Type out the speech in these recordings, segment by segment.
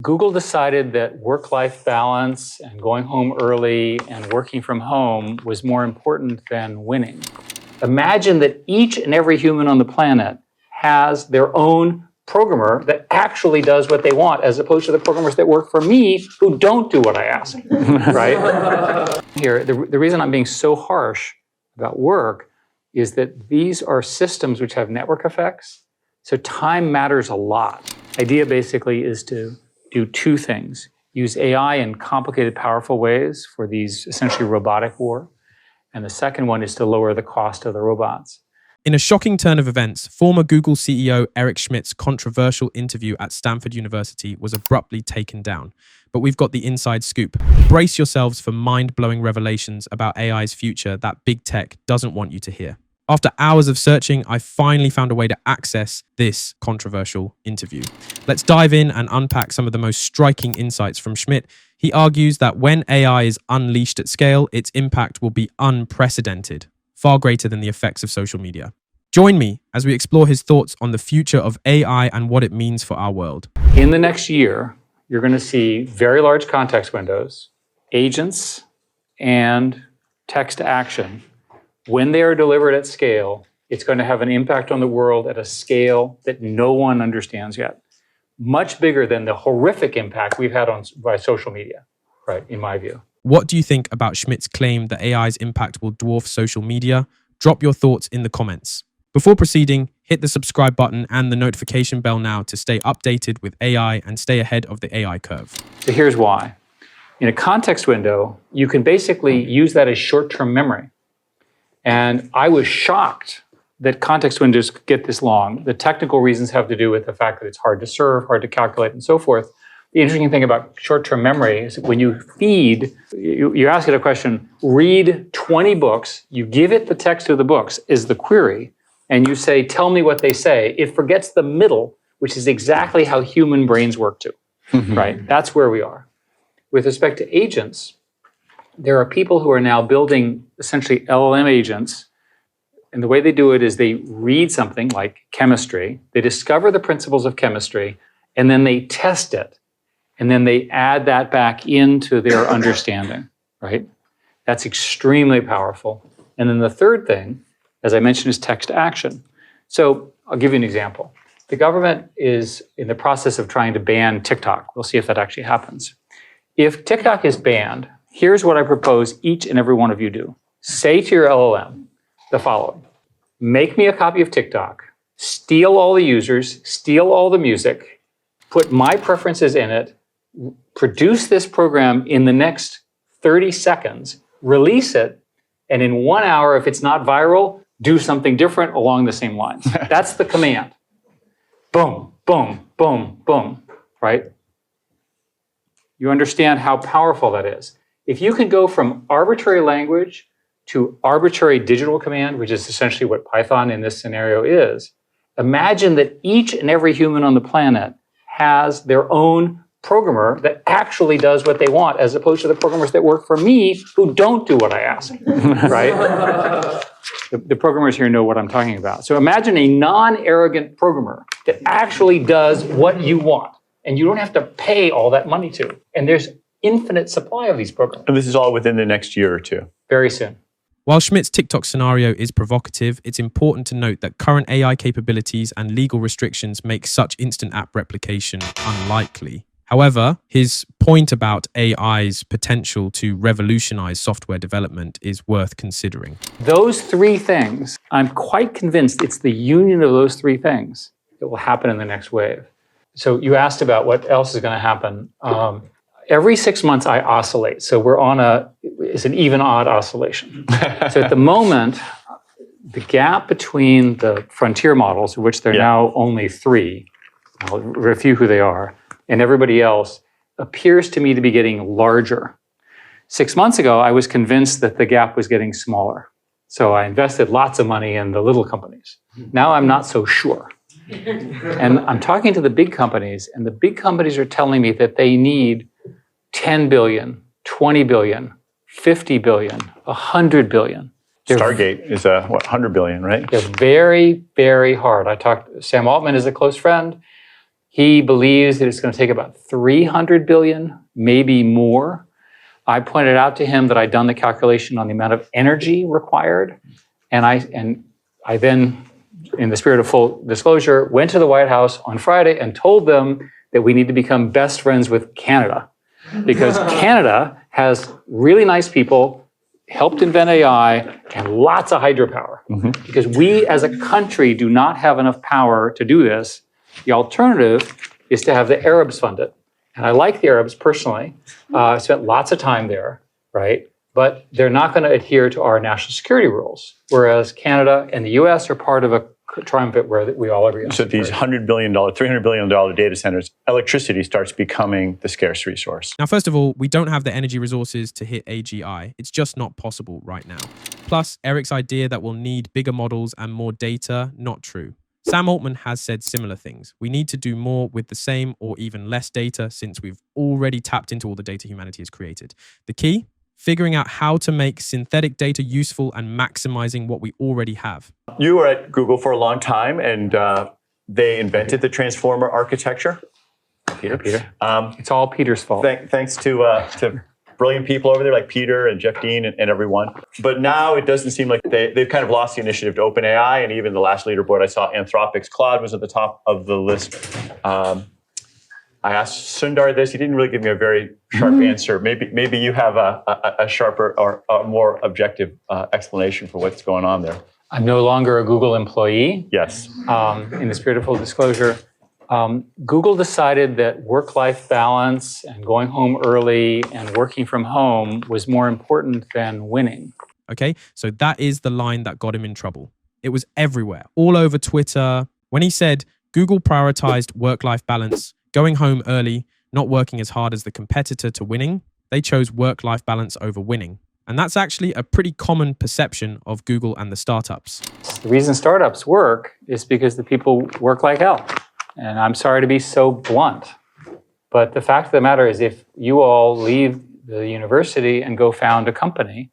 Google decided that work-life balance and going home early and working from home was more important than winning. Imagine that each and every human on the planet has their own programmer that actually does what they want, as opposed to the programmers that work for me who don't do what I ask, right? Here, the reason I'm being so harsh about work is that these are systems which have network effects, so time matters a lot. Idea basically is to do two things. Use AI in complicated, powerful ways for these essentially robotic war. And the second one is to lower the cost of the robots. In a shocking turn of events, former Google CEO Eric Schmidt's controversial interview at Stanford University was abruptly taken down. But we've got the inside scoop. Brace yourselves for mind-blowing revelations about AI's future that big tech doesn't want you to hear. After hours of searching, I finally found a way to access this controversial interview. Let's dive in and unpack some of the most striking insights from Schmidt. He argues that when AI is unleashed at scale, its impact will be unprecedented, far greater than the effects of social media. Join me as we explore his thoughts on the future of AI and what it means for our world. In the next year, you're going to see very large context windows, agents, and text to action. When they are delivered at scale, it's going to have an impact on the world at a scale that no one understands yet. Much bigger than the horrific impact we've had by social media, right, in my view. What do you think about Schmidt's claim that AI's impact will dwarf social media? Drop your thoughts in the comments. Before proceeding, hit the subscribe button and the notification bell now to stay updated with AI and stay ahead of the AI curve. So here's why. In a context window, you can basically use that as short-term memory. And I was shocked that context windows get this long. The technical reasons have to do with the fact that it's hard to serve, hard to calculate, and so forth. The interesting thing about short-term memory is when you feed, you ask it a question, read 20 books, you give it the text of the books is the query, and you say, tell me what they say. It forgets the middle, which is exactly how human brains work too, right? That's where we are. With respect to agents, there are people who are now building essentially LLM agents. And the way they do it is they read something like chemistry, they discover the principles of chemistry, and then they test it. And then they add that back into their understanding, right? That's extremely powerful. And then the third thing, as I mentioned, is text to action. So I'll give you an example. The government is in the process of trying to ban TikTok. We'll see if that actually happens. If TikTok is banned, here's what I propose each and every one of you do. Say to your LLM the following: make me a copy of TikTok, steal all the users, steal all the music, put my preferences in it, produce this program in the next 30 seconds, release it, and in 1 hour, if it's not viral, do something different along the same lines. That's the command. Boom, boom, boom, boom, right? You understand how powerful that is. If you can go from arbitrary language to arbitrary digital command, which is essentially what Python in this scenario is, imagine that each and every human on the planet has their own programmer that actually does what they want, as opposed to the programmers that work for me who don't do what I ask, right? The programmers here know what I'm talking about. So imagine a non-arrogant programmer that actually does what you want, and you don't have to pay all that money to. And there's infinite supply of these programs. And this is all within the next year or two. Very soon. While Schmidt's TikTok scenario is provocative, it's important to note that current AI capabilities and legal restrictions make such instant app replication unlikely. However, his point about AI's potential to revolutionize software development is worth considering. Those three things, I'm quite convinced it's the union of those three things that will happen in the next wave. So you asked about what else is going to happen. Every 6 months I oscillate. So we're on it's an even odd oscillation. So at the moment, the gap between the frontier models, of which there are now only 3, I'll review who they are, and everybody else appears to me to be getting larger. 6 months ago, I was convinced that the gap was getting smaller. So I invested lots of money in the little companies. Now I'm not so sure. And I'm talking to the big companies, and the big companies are telling me that they need 10 billion, 20 billion, 50 billion, 100 billion. Stargate is 100 billion, right? They're very, very hard. Sam Altman is a close friend. He believes that it's going to take about 300 billion, maybe more. I pointed out to him that I'd done the calculation on the amount of energy required. And I then, in the spirit of full disclosure, went to the White House on Friday and told them that we need to become best friends with Canada. Because Canada has really nice people, helped invent AI, and lots of hydropower. Because we as a country do not have enough power to do this. The alternative is to have the Arabs fund it. And I like the Arabs personally. I spent lots of time there, right? But they're not going to adhere to our national security rules, whereas Canada and the US are part of a triumvirate where we all agree on. So these $100 billion, $300 billion data centers, electricity starts becoming the scarce resource. Now, first of all, we don't have the energy resources to hit AGI. It's just not possible right now. Plus, Eric's idea that we'll need bigger models and more data, not true. Sam Altman has said similar things. We need to do more with the same or even less data since we've already tapped into all the data humanity has created. The key? Figuring out how to make synthetic data useful and maximizing what we already have. You were at Google for a long time, and they invented the transformer architecture. Peter. It's all Peter's fault. Thanks to brilliant people over there like Peter and Jeff Dean and everyone. But now it doesn't seem like they've kind of lost the initiative to OpenAI, and even the last leaderboard I saw, Anthropic's Claude was at the top of the list. I asked Sundar this. He didn't really give me a very sharp answer. Maybe you have a sharper or a more objective explanation for what's going on there. I'm no longer a Google employee. Yes. In the spirit of full disclosure, Google decided that work-life balance and going home early and working from home was more important than winning. Okay, so that is the line that got him in trouble. It was everywhere, all over Twitter. When he said Google prioritized work-life balance, going home early, not working as hard as the competitor to winning, they chose work-life balance over winning. And that's actually a pretty common perception of Google and the startups. The reason startups work is because the people work like hell. And I'm sorry to be so blunt, but the fact of the matter is if you all leave the university and go found a company,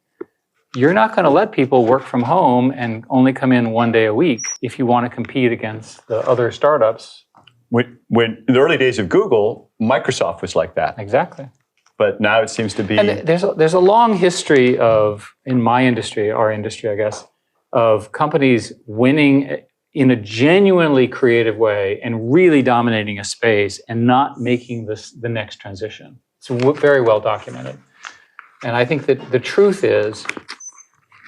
you're not going to let people work from home and only come in one day a week if you want to compete against the other startups. When in the early days of Google, Microsoft was like that. Exactly. But now it seems to be... And there's a long history of, in my industry, our industry, I guess, of companies winning in a genuinely creative way and really dominating a space and not making this the next transition. It's very well documented. And I think that the truth is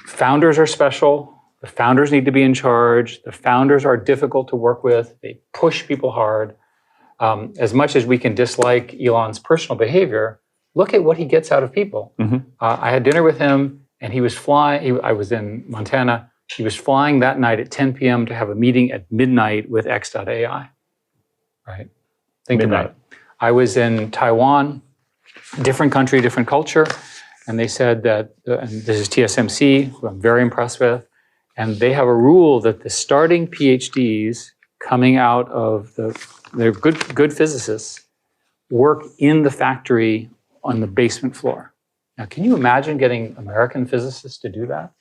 founders are special. The founders need to be in charge. The founders are difficult to work with. They push people hard. As much as we can dislike Elon's personal behavior, look at what he gets out of people. I had dinner with him, and he was flying. I was in Montana. He was flying that night at 10 p.m. to have a meeting at midnight with X.AI. Right? Think about it. I was in Taiwan, different country, different culture, and they said that, and this is TSMC, who I'm very impressed with, and they have a rule that the starting PhDs coming out of they're good physicists, work in the factory on the basement floor. Now, can you imagine getting American physicists to do that?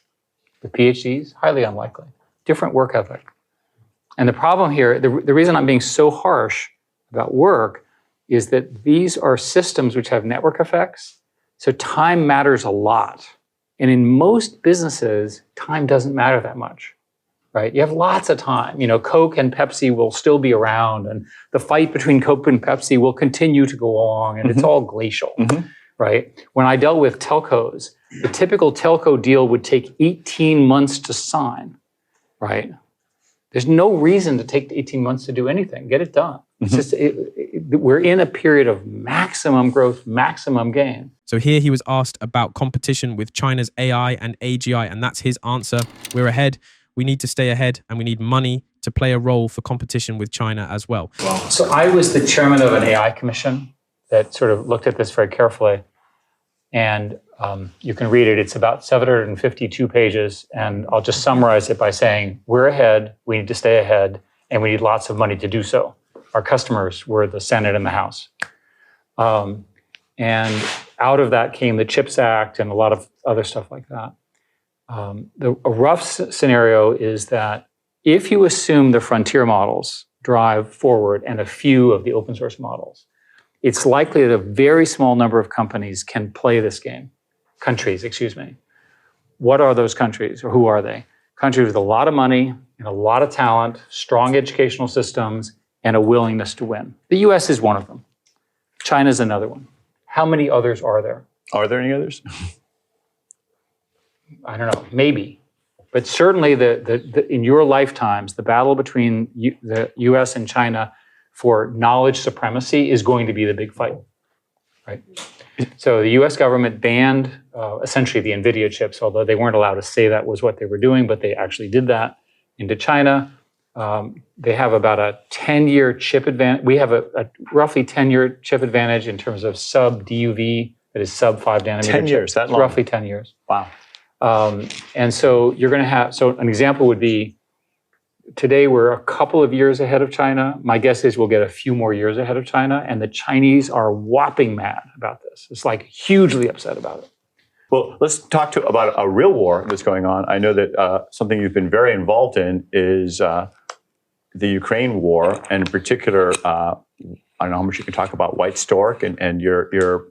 The PhDs? Highly unlikely. Different work ethic. And the problem here, the reason I'm being so harsh about work is that these are systems which have network effects. So time matters a lot. And in most businesses, time doesn't matter that much, right? You have lots of time. You know, Coke and Pepsi will still be around, and the fight between Coke and Pepsi will continue to go on, and it's all glacial, right? When I dealt with telcos, the typical telco deal would take 18 months to sign, right? There's no reason to take 18 months to do anything. Get it done. It's just, we're in a period of maximum growth, maximum gain. So here he was asked about competition with China's AI and AGI, and that's his answer. We're ahead. We need to stay ahead, and we need money to play a role for competition with China as well. So I was the chairman of an AI commission that sort of looked at this very carefully. And you can read it. It's about 752 pages. And I'll just summarize it by saying, we're ahead, we need to stay ahead, and we need lots of money to do so. Our customers were the Senate and the House. And out of that came the CHIPS Act and a lot of other stuff like that. A rough scenario is that if you assume the frontier models drive forward and a few of the open source models. It's likely that a very small number of countries can play this game. What are those countries, or who are they? Countries with a lot of money and a lot of talent, strong educational systems, and a willingness to win. The US is one of them. China's another one. How many others are there? Are there any others? I don't know, maybe. But certainly in your lifetimes, the battle between the US and China for knowledge supremacy is going to be the big fight, right? So the US government banned essentially the NVIDIA chips, although they weren't allowed to say that was what they were doing, but they actually did that into China. They have about a 10-year chip advantage. We have a roughly 10-year chip advantage in terms of sub-DUV, that is sub-5 nanometer. 10 years, that long? Roughly 10 years. Wow. And so you're going to have, so an example would be, today we're a couple of years ahead of China. My guess is we'll get a few more years ahead of China, and the Chinese are whopping mad about this. It's like hugely upset about it. Well, let's talk about a real war that's going on. I know that something you've been very involved in is the Ukraine war, and in particular, I don't know how much you can talk about White Stork and your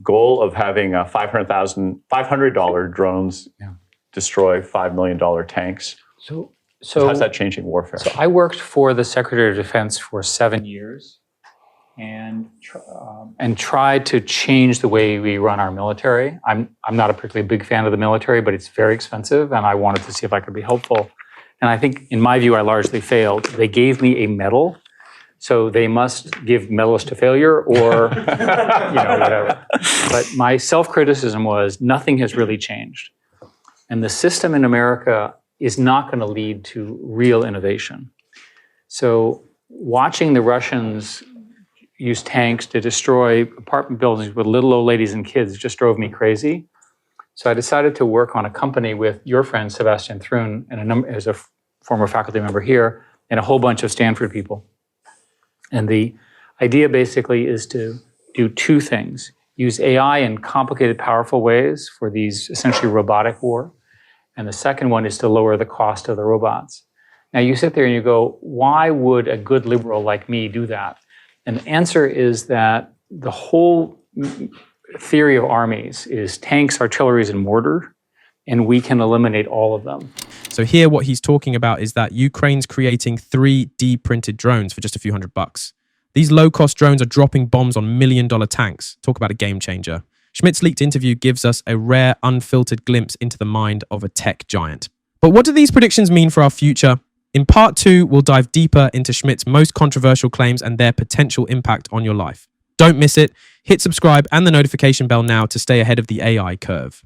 goal of having $500 drones destroy $5 million tanks. So how's that changing warfare? So I worked for the Secretary of Defense for 7 years and tried to change the way we run our military. I'm not a particularly big fan of the military, but it's very expensive, and I wanted to see if I could be helpful. And I think, in my view, I largely failed. They gave me a medal, so they must give medals to failure or whatever. But my self-criticism was nothing has really changed. And the system in America is not going to lead to real innovation. So watching the Russians use tanks to destroy apartment buildings with little old ladies and kids just drove me crazy. So I decided to work on a company with your friend, Sebastian Thrun, and as a former faculty member here, and a whole bunch of Stanford people. And the idea basically is to do two things. Use AI in complicated, powerful ways for these essentially robotic war. And the second one is to lower the cost of the robots. Now you sit there and you go, why would a good liberal like me do that? And the answer is that the whole theory of armies is tanks, artillery, and mortar, and we can eliminate all of them. So here what he's talking about is that Ukraine's creating 3D printed drones for just a few $100. These low-cost drones are dropping bombs on million-dollar tanks. Talk about a game changer. Schmidt's leaked interview gives us a rare, unfiltered glimpse into the mind of a tech giant. But what do these predictions mean for our future? In part 2, we'll dive deeper into Schmidt's most controversial claims and their potential impact on your life. Don't miss it. Hit subscribe and the notification bell now to stay ahead of the AI curve.